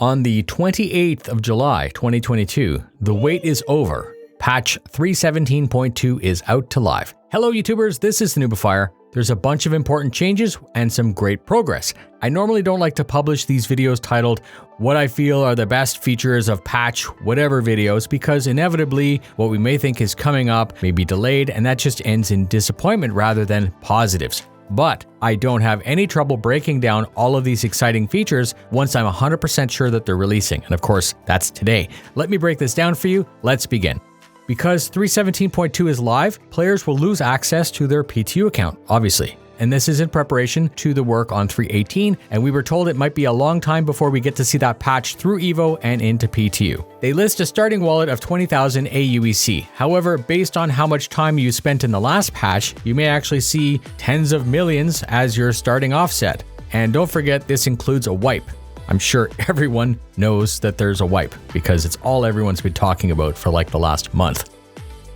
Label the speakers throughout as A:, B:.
A: On the 28th of July, 2022, the wait is over. Patch 317.2 is out to live. Hello YouTubers, this is the noobifier. There's a bunch of important changes and some great progress. I normally don't like to publish these videos titled what I feel are the best features of patch whatever videos because inevitably what we may think is coming up may be delayed and that just ends in disappointment rather than positives. But I don't have any trouble breaking down all of these exciting features once I'm 100% sure that they're releasing. And of course, that's today. Let me break this down for you. Let's begin. Because 317.2 is live, players will lose access to their PTU account, obviously. And this is in preparation to the work on 318, and we were told it might be a long time before we get to see that patch through Evo and into PTU. They list a starting wallet of 20,000 AUEC. However, based on how much time you spent in the last patch, you may actually see tens of millions as your starting offset. And don't forget, this includes a wipe. I'm sure everyone knows that there's a wipe because it's all everyone's been talking about for like the last month.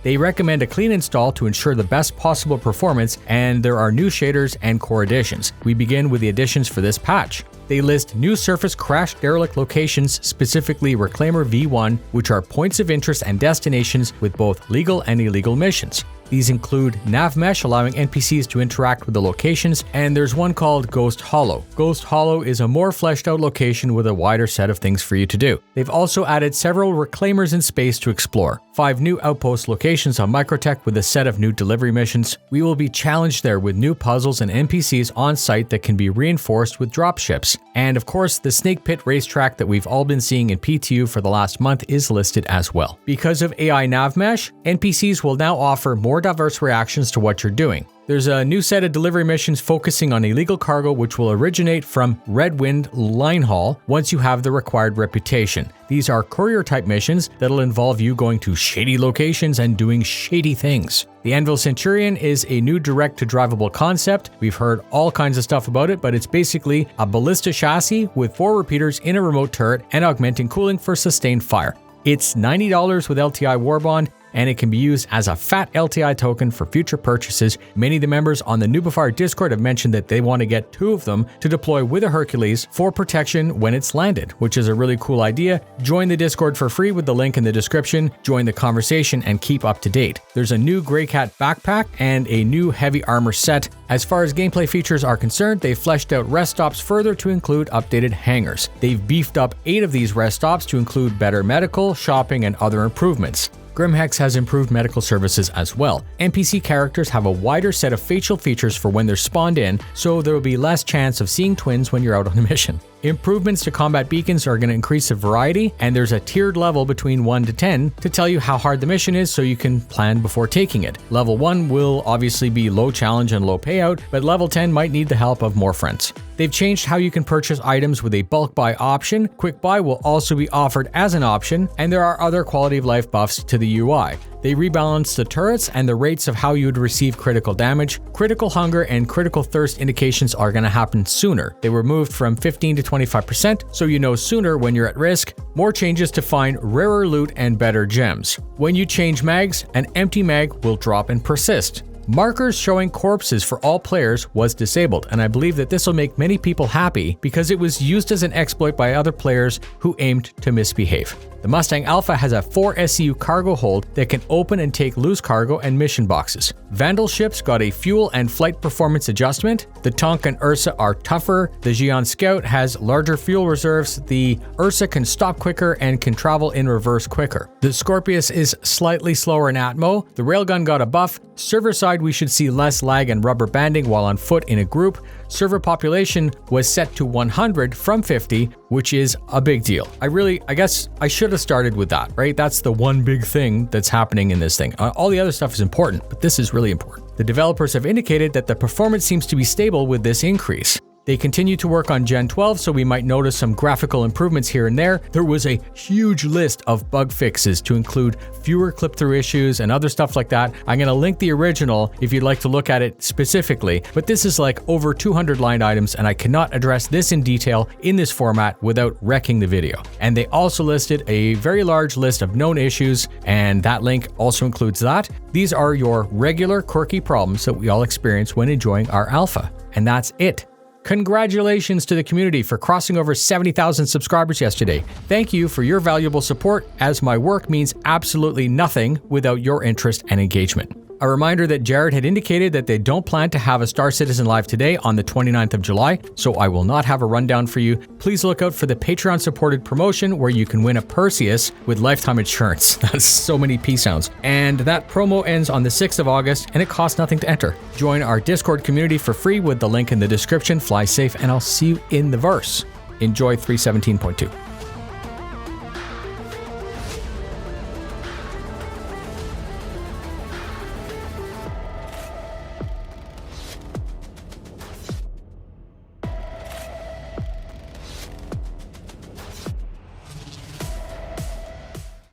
A: They recommend a clean install to ensure the best possible performance, and there are new shaders and core additions. We begin with the additions for this patch. They list new surface crash derelict locations, specifically Reclaimer V1, which are points of interest and destinations with both legal and illegal missions. These include nav mesh, allowing NPCs to interact with the locations, and there's one called Ghost Hollow. Ghost Hollow is a more fleshed out location with a wider set of things for you to do. They've also added several reclaimers in space to explore. 5 new outpost locations on Microtech with a set of new delivery missions. We will be challenged there with new puzzles and NPCs on site that can be reinforced with dropships. And of course, the Snake Pit racetrack that we've all been seeing in PTU for the last month is listed as well. Because of AI nav mesh, NPCs will now offer more diverse reactions to what you're doing. There's a new set of delivery missions focusing on illegal cargo which will originate from Red Wind Line Haul once you have the required reputation. These are courier type missions that'll involve you going to shady locations and doing shady things. The Anvil Centurion is a new direct to drivable concept. We've heard all kinds of stuff about it, but it's basically a ballista chassis with 4 repeaters in a remote turret and augmenting cooling for sustained fire. It's $90 with LTI Warbond, and it can be used as a fat LTI token for future purchases. Many of the members on the noobifier Discord have mentioned that they want to get 2 of them to deploy with a Hercules for protection when it's landed, which is a really cool idea. Join the Discord for free with the link in the description, join the conversation, and keep up to date. There's a new Grey Cat backpack and a new heavy armor set. As far as gameplay features are concerned, they've fleshed out rest stops further to include updated hangars. They've beefed up 8 of these rest stops to include better medical, shopping, and other improvements. Grimhex has improved medical services as well. NPC characters have a wider set of facial features for when they're spawned in, so there will be less chance of seeing twins when you're out on a mission. Improvements to combat beacons are going to increase the variety, and there's a tiered level between 1 to 10 to tell you how hard the mission is so you can plan before taking it. Level 1 will obviously be low challenge and low payout, but level 10 might need the help of more friends. They've changed how you can purchase items with a bulk buy option. Quick buy will also be offered as an option, and there are other quality of life buffs to the UI. They rebalanced the turrets and the rates of how you would receive critical damage. Critical hunger and critical thirst indications are going to happen sooner. They were moved from 15 to 25%, so you know sooner when you're at risk. More changes to find rarer loot and better gems. When you change mags, an empty mag will drop and persist. Markers showing corpses for all players was disabled, and I believe that this will make many people happy because it was used as an exploit by other players who aimed to misbehave. The Mustang Alpha has a 4 SCU cargo hold that can open and take loose cargo and mission boxes. Vandal ships got a fuel and flight performance adjustment. The Tonk and Ursa are tougher. The Xi'an Scout has larger fuel reserves. The Ursa can stop quicker and can travel in reverse quicker. The Scorpius is slightly slower in Atmo. The Railgun got a buff. Server side, we should see less lag and rubber banding while on foot in a group. Server population was set to 100 from 50, which is a big deal. I guess I should have started with that, right? That's the one big thing that's happening in this thing. All the other stuff is important, but this is really important. The developers have indicated that the performance seems to be stable with this increase. They continue to work on Gen 12, so we might notice some graphical improvements here and there. There was a huge list of bug fixes to include fewer clip-through issues and other stuff like that. I'm going to link the original if you'd like to look at it specifically, but this is like over 200 line items, and I cannot address this in detail in this format without wrecking the video. And they also listed a very large list of known issues, and that link also includes that. These are your regular quirky problems that we all experience when enjoying our alpha, and that's it. Congratulations to the community for crossing over 70,000 subscribers yesterday. Thank you for your valuable support, as my work means absolutely nothing without your interest and engagement. A reminder that Jared had indicated that they don't plan to have a Star Citizen live today on the 29th of July, so I will not have a rundown for you. Please look out for the Patreon-supported promotion where you can win a Perseus with lifetime insurance. That's so many P sounds. And that promo ends on the 6th of August, and it costs nothing to enter. Join our Discord community for free with the link in the description. Fly safe, and I'll see you in the verse. Enjoy 317.2.